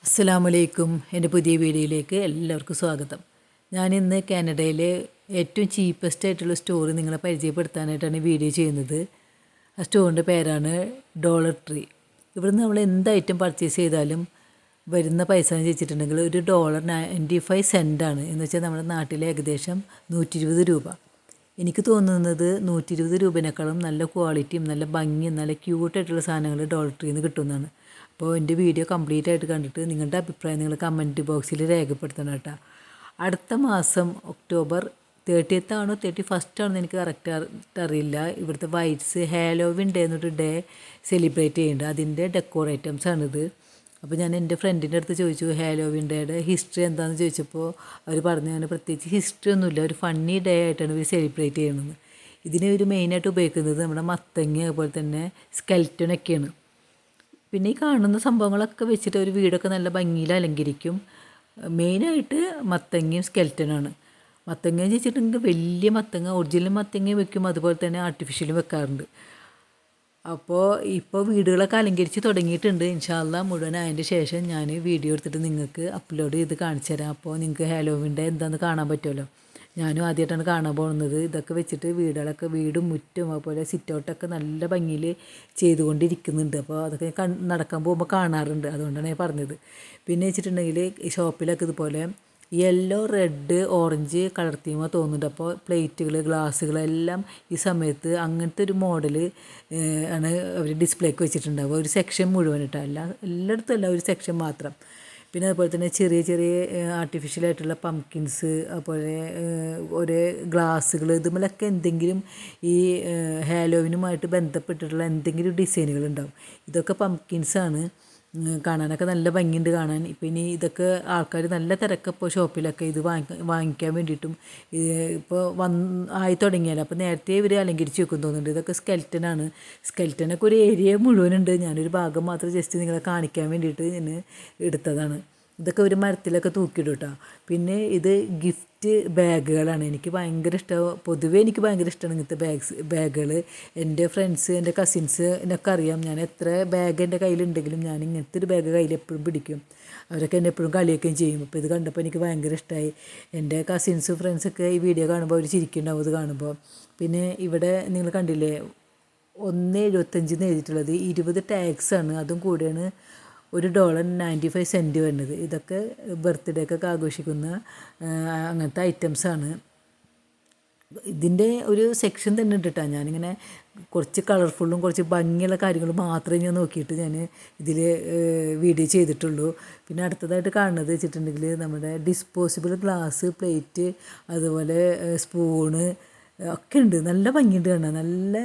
അസ്സലാമലൈക്കും. എൻ്റെ പുതിയ വീഡിയോയിലേക്ക് എല്ലാവർക്കും സ്വാഗതം. ഞാനിന്ന് കാനഡയിലെ ഏറ്റവും ചീപ്പസ്റ്റ് ആയിട്ടുള്ള സ്റ്റോർ നിങ്ങളെ പരിചയപ്പെടുത്താനായിട്ടാണ് വീഡിയോ ചെയ്യുന്നത്. ആ സ്റ്റോറിൻ്റെ പേരാണ് ഡോളർ ട്രീ. ഇവിടുന്ന് നമ്മൾ എന്ത് ഐറ്റം പർച്ചേസ് ചെയ്താലും വരുന്ന പൈസ എന്ന് വെച്ചിട്ടുണ്ടെങ്കിൽ $1.95 എന്ന് വെച്ചാൽ നമ്മുടെ നാട്ടിലെ ഏകദേശം 120 രൂപ. എനിക്ക് തോന്നുന്നത് 120 രൂപേനേക്കാളും നല്ല ക്വാളിറ്റിയും നല്ല ഭംഗിയും നല്ല ക്യൂട്ടായിട്ടുള്ള സാധനങ്ങൾ ഡോളർ ട്രീയിൽ നിന്ന് കിട്ടുന്നതാണ്. അപ്പോൾ എൻ്റെ വീഡിയോ കംപ്ലീറ്റ് ആയിട്ട് കണ്ടിട്ട് നിങ്ങളുടെ അഭിപ്രായം നിങ്ങൾ കമൻറ്റ് ബോക്സിൽ രേഖപ്പെടുത്തണം കേട്ടോ. അടുത്ത മാസം ഒക്ടോബർ 30th ആണോ 31st ആണോ എനിക്ക് കറക്റ്റ് അറിയില്ല. ഇവിടുത്തെ വൈറ്റ്സ് ഹാലോവിൻ ഡേ എന്നൊരു ഡേ സെലിബ്രേറ്റ് ചെയ്യുന്നുണ്ട്. അതിൻ്റെ ഡെക്കോർ ഐറ്റംസ് ആണിത്. അപ്പോൾ ഞാൻ എൻ്റെ ഫ്രണ്ടിൻ്റെ അടുത്ത് ചോദിച്ചു ഹാലോവിൻ ഡേയുടെ ഹിസ്റ്ററി എന്താണെന്ന് ചോദിച്ചപ്പോൾ അവർ പറഞ്ഞു അങ്ങനെ പ്രത്യേകിച്ച് ഹിസ്റ്ററി ഒന്നുമില്ല, ഒരു ഫണ്ണി ഡേ ആയിട്ടാണ് ഇവർ സെലിബ്രേറ്റ് ചെയ്യുന്നത്. ഇതിനെ ഒരു മെയിനായിട്ട് ഉപയോഗിക്കുന്നത് നമ്മുടെ മത്തങ്ങ അതുപോലെ തന്നെ സ്കെൽറ്റനൊക്കെയാണ്. പിന്നെ ഈ കാണുന്ന സംഭവങ്ങളൊക്കെ വെച്ചിട്ട് ഒരു വീടൊക്കെ നല്ല ഭംഗിയിൽ അലങ്കരിക്കും. മെയിനായിട്ട് മത്തങ്ങയും സ്കെൽറ്റനാണ്. മത്തങ്ങ എന്ന് വെച്ചിട്ടുണ്ടെങ്കിൽ വലിയ മത്തങ്ങ ഒറിജിനൽ മത്തങ്ങ വെക്കും, അതുപോലെ തന്നെ ആർട്ടിഫിഷ്യലും വെക്കാറുണ്ട്. അപ്പോൾ ഇപ്പോൾ വീടുകളൊക്കെ അലങ്കരിച്ച് തുടങ്ങിയിട്ടുണ്ട്. ഇൻഷാ അല്ലാഹ് മുഴുവനായതിൻ്റെ ശേഷം ഞാൻ വീഡിയോ എടുത്തിട്ട് നിങ്ങൾക്ക് അപ്ലോഡ് ചെയ്ത് കാണിച്ചു തരാം. അപ്പോൾ നിങ്ങൾക്ക് ഹാലോവിൻ്റെ എന്താണെന്ന് കാണാൻ പറ്റുമല്ലോ. ഞാനും ആദ്യമായിട്ടാണ് കാണാൻ പോകുന്നത്. ഇതൊക്കെ വെച്ചിട്ട് വീടും മുറ്റും അതുപോലെ സിറ്റൗട്ടൊക്കെ നല്ല ഭംഗിയിൽ ചെയ്തുകൊണ്ടിരിക്കുന്നുണ്ട്. അപ്പോൾ അതൊക്കെ നടക്കാൻ പോകുമ്പോൾ കാണാറുണ്ട്, അതുകൊണ്ടാണ് ഞാൻ പറഞ്ഞത്. പിന്നെ വെച്ചിട്ടുണ്ടെങ്കിൽ ഈ ഷോപ്പിലൊക്കെ ഇതുപോലെ യെല്ലോ റെഡ് ഓറഞ്ച് കളർ തീമ തോന്നുന്നുണ്ട്. അപ്പോൾ പ്ലേറ്റുകൾ ഗ്ലാസ്സുകളെല്ലാം ഈ സമയത്ത് അങ്ങനത്തെ ഒരു മോഡൽ ആണ് അവർ ഡിസ്പ്ലേക്ക് വെച്ചിട്ടുണ്ടാവുക. ഒരു സെക്ഷൻ മുഴുവൻ ഇട്ടല്ല, എല്ലായിടത്തും അല്ല, ഒരു സെക്ഷൻ മാത്രം. പിന്നെ അതുപോലെ തന്നെ ചെറിയ ചെറിയ ആർട്ടിഫിഷ്യലായിട്ടുള്ള പംകിൻസ് അതുപോലെ ഓരോ ഗ്ലാസ്സുകൾ ഇതുമല്ലൊക്കെ എന്തെങ്കിലും ഈ ഹാലോവിനുമായിട്ട് ബന്ധപ്പെട്ടിട്ടുള്ള എന്തെങ്കിലും ഡിസൈനുകൾ ഉണ്ടാവും. ഇതൊക്കെ പംകിൻസാണ്. കാണാനൊക്കെ നല്ല ഭംഗിയുണ്ട് കാണാൻ. ഇപ്പം ഇനി ഇതൊക്കെ ആൾക്കാർ നല്ല തിരക്കപ്പോൾ ഷോപ്പിലൊക്കെ ഇത് വാങ്ങിക്കാൻ വേണ്ടിയിട്ടും ഇപ്പോൾ ആയി തുടങ്ങിയാലോ. അപ്പോൾ നേരത്തെ ഇവർ അലങ്കരിച്ച് വെക്കും തോന്നുന്നുണ്ട്. ഇതൊക്കെ സ്കെൽറ്റനാണ്. സ്കെൽറ്റനൊക്കെ ഒരു ഏരിയ മുഴുവനുണ്ട്. ഞാനൊരു ഭാഗം മാത്രം ജസ്റ്റ് നിങ്ങളെ കാണിക്കാൻ വേണ്ടിയിട്ട് ഞാൻ എടുത്തതാണ്. ഇതൊക്കെ ഒരു മരത്തിലൊക്കെ തൂക്കിയിടും കേട്ടോ. പിന്നെ ഇത് ഗിഫ്റ്റ് ബാഗുകളാണ്. എനിക്ക് ഭയങ്കര ഇഷ്ടമാണ്. പൊതുവേ എനിക്ക് ഭയങ്കര ഇഷ്ടമാണ് ഇങ്ങനത്തെ ബാഗുകൾ. എൻ്റെ ഫ്രണ്ട്സ് എൻ്റെ കസിൻസ് എന്നൊക്കെ അറിയാം. ഞാൻ എത്ര ബാഗ് എൻ്റെ കയ്യിലുണ്ടെങ്കിലും ഞാൻ ഇങ്ങനത്തെ ഒരു ബാഗ് കയ്യിൽ എപ്പോഴും പിടിക്കും. അവരൊക്കെ എന്നെ എപ്പോഴും കളിയൊക്കെയും ചെയ്യും. അപ്പോൾ ഇത് കണ്ടപ്പോൾ എനിക്ക് ഭയങ്കര ഇഷ്ടമായി. എൻ്റെ കസിൻസും ഫ്രണ്ട്സൊക്കെ ഈ വീഡിയോ കാണുമ്പോൾ അവർ ചിരിക്കുന്നുണ്ടാവും ഇത് കാണുമ്പോൾ. പിന്നെ ഇവിടെ നിങ്ങൾ കണ്ടില്ലേ 1.75 എഴുതിയിട്ടുള്ളത് 20 ടാക്സാണ്. അതും കൂടെയാണ് $1.95 വരുന്നത്. ഇതൊക്കെ ബർത്ത്ഡേക്കൊക്കെ ആഘോഷിക്കുന്ന അങ്ങനത്തെ ഐറ്റംസാണ്. ഇതിൻ്റെ ഒരു സെക്ഷൻ തന്നെ ഉണ്ട് കേട്ടോ. ഞാനിങ്ങനെ കുറച്ച് കളർഫുള്ളും കുറച്ച് ഭംഗിയുള്ള കാര്യങ്ങൾ മാത്രമേ ഞാൻ നോക്കിയിട്ട് ഞാൻ ഇതിൽ വീഡിയോ ചെയ്തിട്ടുള്ളൂ. പിന്നെ അടുത്തതായിട്ട് കാണുന്നത് വെച്ചിട്ടുണ്ടെങ്കിൽ നമ്മുടെ ഡിസ്പോസിബിൾ ഗ്ലാസ് പ്ലേറ്റ് അതുപോലെ സ്പൂണ് ഒക്കെ ഉണ്ട്. നല്ല ഭംഗിയുണ്ട് കാണാൻ. നല്ല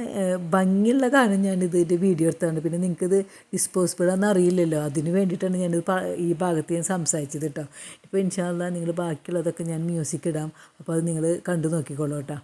ഭംഗിയുള്ള കാരണം ഞാനിതിൻ്റെ വീഡിയോ എടുത്താണ്. പിന്നെ നിങ്ങൾക്കിത് ഡിസ്പോസിബിളാണെന്ന് അറിയില്ലല്ലോ, അതിന് വേണ്ടിയിട്ടാണ് ഞാനിത് ഈ ഭാഗത്ത് ഞാൻ സംസാരിച്ചത് കേട്ടോ. ഇപ്പോൾ ഇൻഷാ അല്ലാഹ് നിങ്ങൾ ബാക്കിയുള്ളതൊക്കെ ഞാൻ മ്യൂസിക് ഇടാം. അപ്പോൾ അത് നിങ്ങൾ കണ്ടു നോക്കിക്കോളൂ കേട്ടോ.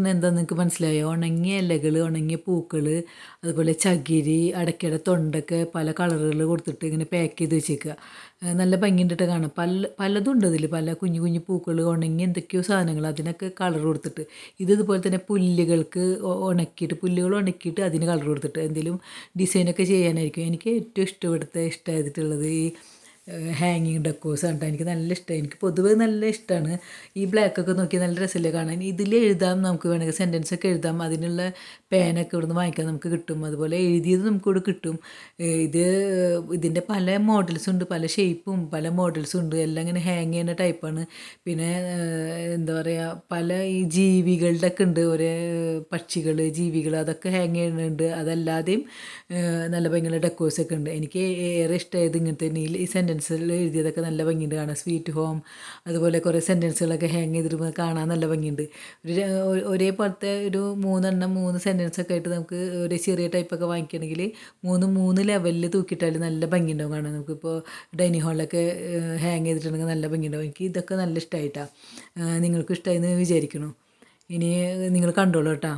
പറഞ്ഞാൽ എന്താണെന്ന് നിങ്ങൾക്ക് മനസ്സിലായോ? ഉണങ്ങിയ ഇലകൾ, ഉണങ്ങിയ പൂക്കൾ, അതുപോലെ ചകിരി, അടയ്ക്കയുടെ തൊണ്ടൊക്കെ പല കളറുകൾ കൊടുത്തിട്ട് ഇങ്ങനെ പാക്ക് ചെയ്ത് വെച്ചേക്കുക. നല്ല ഭംഗിയുണ്ടിട്ട് കാണാം. പലതും ഉണ്ട് ഇതിൽ, പല കുഞ്ഞു കുഞ്ഞു പൂക്കൾ, ഉണങ്ങിയ എന്തൊക്കെയോ സാധനങ്ങൾ, അതിനൊക്കെ കളർ കൊടുത്തിട്ട്. ഇതുപോലെ തന്നെ പുല്ലുകൾക്ക് ഉണക്കിയിട്ട്, പുല്ലുകൾ ഉണക്കിയിട്ട് അതിന് കളർ കൊടുത്തിട്ട് എന്തെങ്കിലും ഡിസൈനൊക്കെ ചെയ്യാനായിരിക്കും. എനിക്ക് ഏറ്റവും ഇഷ്ടമായിട്ടുള്ളത് ഈ ഹാങ്ങിങ് ഡെക്കോസാണ് കേട്ടോ. എനിക്ക് നല്ല ഇഷ്ടമായി. എനിക്ക് പൊതുവേ നല്ല ഇഷ്ടമാണ്. ഈ ബ്ലാക്കൊക്കെ നോക്കി നല്ല രസമില്ലേ കാണാൻ. ഇതിൽ എഴുതാം, നമുക്ക് വേണമെങ്കിൽ സെൻറ്റൻസൊക്കെ എഴുതാം. അതിനുള്ള പേനൊക്കെ ഇവിടുന്ന് വാങ്ങിക്കാൻ നമുക്ക് കിട്ടും. അതുപോലെ എഴുതിയത് നമുക്കിവിടെ കിട്ടും. ഇതിൻ്റെ പല മോഡൽസും ഉണ്ട്, പല ഷേപ്പും പല മോഡൽസും ഉണ്ട്. എല്ലാം ഇങ്ങനെ ഹാങ് ചെയ്യുന്ന ടൈപ്പാണ്. പിന്നെ എന്താ പറയുക, പല ഈ ജീവികളുടെ ഒക്കെ ഉണ്ട്, ഒരേ പക്ഷികൾ, ജീവികൾ, അതൊക്കെ ഹാങ് ചെയ്യുന്നുണ്ട്. അതല്ലാതെയും നല്ല ഭംഗിയുള്ള ഡെക്കോസൊക്കെ ഉണ്ട്. എനിക്ക് ഏറെ ഇഷ്ടമായത് ഇങ്ങനത്തെ ഈ സെൻറ്റൻസിൽ എഴുതിയതൊക്കെ നല്ല ഭംഗിയുണ്ട് കാണാൻ. സ്വീറ്റ് ഹോം, അതുപോലെ കുറേ സെൻറ്റൻസുകളൊക്കെ ഹാങ് ചെയ്തിട്ട് കാണാൻ നല്ല ഭംഗിയുണ്ട്. ഒരേപോലത്തെ ഒരു 3 സെൻറ്റൻസൊക്കെ ആയിട്ട് നമുക്ക് ഒരു ചെറിയ ടൈപ്പൊക്കെ വാങ്ങിക്കുകയാണെങ്കിൽ 3 ലെവലിൽ തൂക്കിയിട്ടാൽ നല്ല ഭംഗിയുണ്ടാവും കാണാൻ. നമുക്കിപ്പോൾ ഡൈനിങ് ഹാളിലൊക്കെ ഹാങ് ചെയ്തിട്ടുണ്ടെങ്കിൽ നല്ല ഭംഗിയുണ്ടാവും. എനിക്ക് ഇതൊക്കെ നല്ല ഇഷ്ടമായിട്ടാണ്. നിങ്ങൾക്ക് ഇഷ്ടമായെന്ന് വിചാരിക്കുന്നു. ഇനി നിങ്ങൾ കണ്ടോളൂ കേട്ടോ.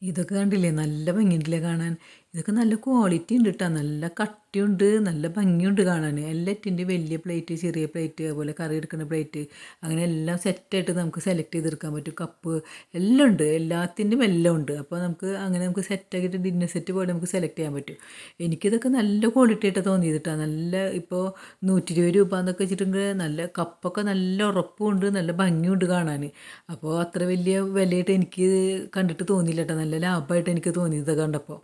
ഇതൊക്കെ കണ്ടില്ലേ, നല്ല ഭംഗിയുണ്ടല്ലേ കാണാൻ. ഇതൊക്കെ നല്ല ക്വാളിറ്റി ഉണ്ട് കേട്ടോ. നല്ല കട്ടിയുണ്ട്, നല്ല ഭംഗിയുണ്ട് കാണാൻ. എല്ലാറ്റിൻ്റെ വലിയ പ്ലേറ്റ്, ചെറിയ പ്ലേറ്റ്, അതുപോലെ കറി എടുക്കുന്ന പ്ലേറ്റ്, അങ്ങനെ എല്ലാം സെറ്റായിട്ട് നമുക്ക് സെലക്ട് ചെയ്തെടുക്കാൻ പറ്റും. കപ്പ് എല്ലാം ഉണ്ട്, എല്ലാത്തിൻ്റെയും എല്ലാം ഉണ്ട്. അപ്പോൾ നമുക്ക് സെറ്റാക്കിയിട്ട് ഡിന്നർ സെറ്റ് പോലെ നമുക്ക് സെലക്ട് ചെയ്യാൻ പറ്റും. എനിക്കിതൊക്കെ നല്ല ക്വാളിറ്റി ആയിട്ട് തോന്നിയത് കേട്ടോ. നല്ല ഇപ്പോൾ 120 രൂപ എന്നൊക്കെ വെച്ചിട്ടുണ്ടെങ്കിൽ നല്ല കപ്പൊക്കെ നല്ല ഉറപ്പുമുണ്ട്, നല്ല ഭംഗിയുണ്ട് കാണാൻ. അപ്പോൾ അത്ര വലിയ വിലയായിട്ട് എനിക്ക് കണ്ടിട്ട് തോന്നിയില്ല കേട്ടോ. നല്ല ലാഭമായിട്ട് എനിക്ക് തോന്നിയത് കണ്ടപ്പോൾ.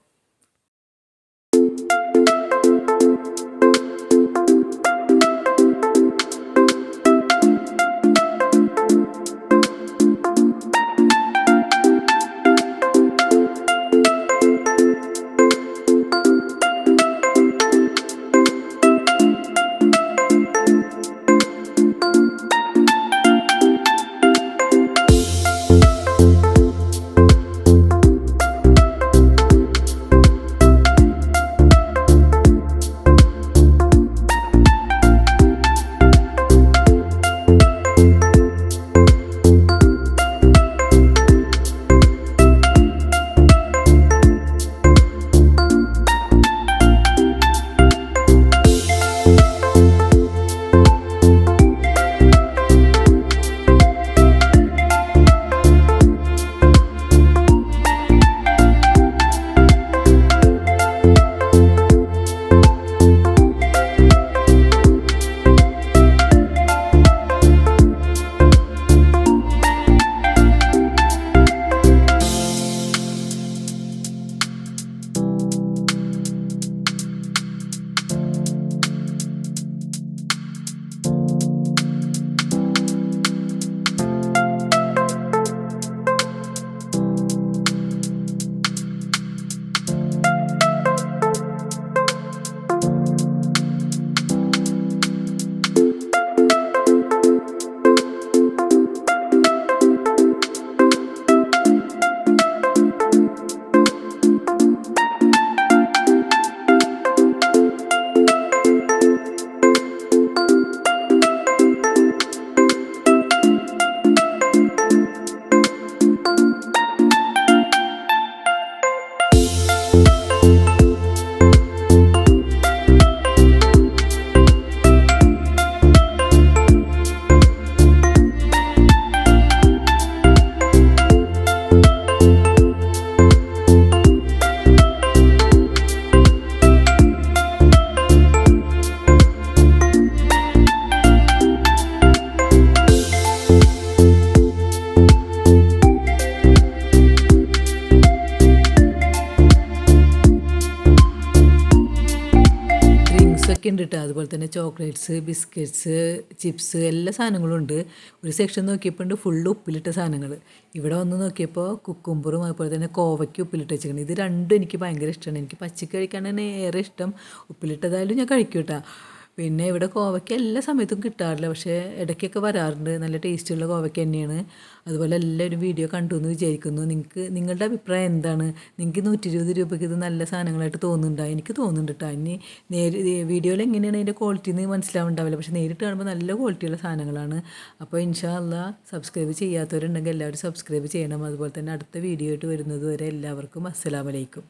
കോവയ്ക്ക ഉണ്ട് കേട്ടോ, അതുപോലെ തന്നെ ചോക്ലേറ്റ്സ്, ബിസ്ക്കറ്റ്സ്, ചിപ്സ് എല്ലാ സാധനങ്ങളും ഉണ്ട്. ഒരു സെക്ഷൻ നോക്കിയപ്പോൾ ഉണ്ട് ഫുള്ള് ഉപ്പിലിട്ട സാധനങ്ങൾ. ഇവിടെ വന്ന് നോക്കിയപ്പോൾ കുക്കുംബറും അതുപോലെ തന്നെ കോവയ്ക്ക് ഉപ്പിലിട്ട് വെച്ചിരിക്കുന്നത്. ഇത് രണ്ടും എനിക്ക് ഭയങ്കര ഇഷ്ടമാണ്. എനിക്ക് പച്ചക്ക് കഴിക്കാനാണ് ഏറെ ഇഷ്ടം. ഉപ്പിലിട്ടതായാലും ഞാൻ കഴിക്കും കേട്ടോ. പിന്നെ ഇവിടെ കോവയ്ക്ക എല്ലാ സമയത്തും കിട്ടാറില്ല, പക്ഷേ ഇടയ്ക്കൊക്കെ വരാറുണ്ട്. നല്ല ടേസ്റ്റുള്ള കോവയ്ക്ക തന്നെയാണ്. അതുപോലെ എല്ലാവരും വീഡിയോ കണ്ടു എന്ന് വിചാരിക്കുന്നു. നിങ്ങളുടെ അഭിപ്രായം എന്താണ്? നിങ്ങൾക്ക് 120 രൂപയ്ക്ക് ഇത് നല്ല സാധനങ്ങളായിട്ട് തോന്നുന്നുണ്ടോ? എനിക്ക് തോന്നുന്നുണ്ട് കേട്ടോ. ഇനി വീഡിയോയിൽ എങ്ങനെയാണ് അതിൻ്റെ ക്വാളിറ്റി എന്ന് മനസ്സിലാവുന്നുണ്ടാവില്ല, പക്ഷേ നേരിട്ട് കാണുമ്പോൾ നല്ല ക്വാളിറ്റിയുള്ള സാധനങ്ങളാണ്. അപ്പോൾ ഇൻഷാ അല്ലാ സബ്സ്ക്രൈബ് ചെയ്യാത്തവരുണ്ടെങ്കിൽ എല്ലാവരും സബ്സ്ക്രൈബ് ചെയ്യണം. അതുപോലെ തന്നെ അടുത്ത വീഡിയോ ആയിട്ട് വരുന്നത് വരെ എല്ലാവർക്കും അസ്സലാമു അലൈക്കും.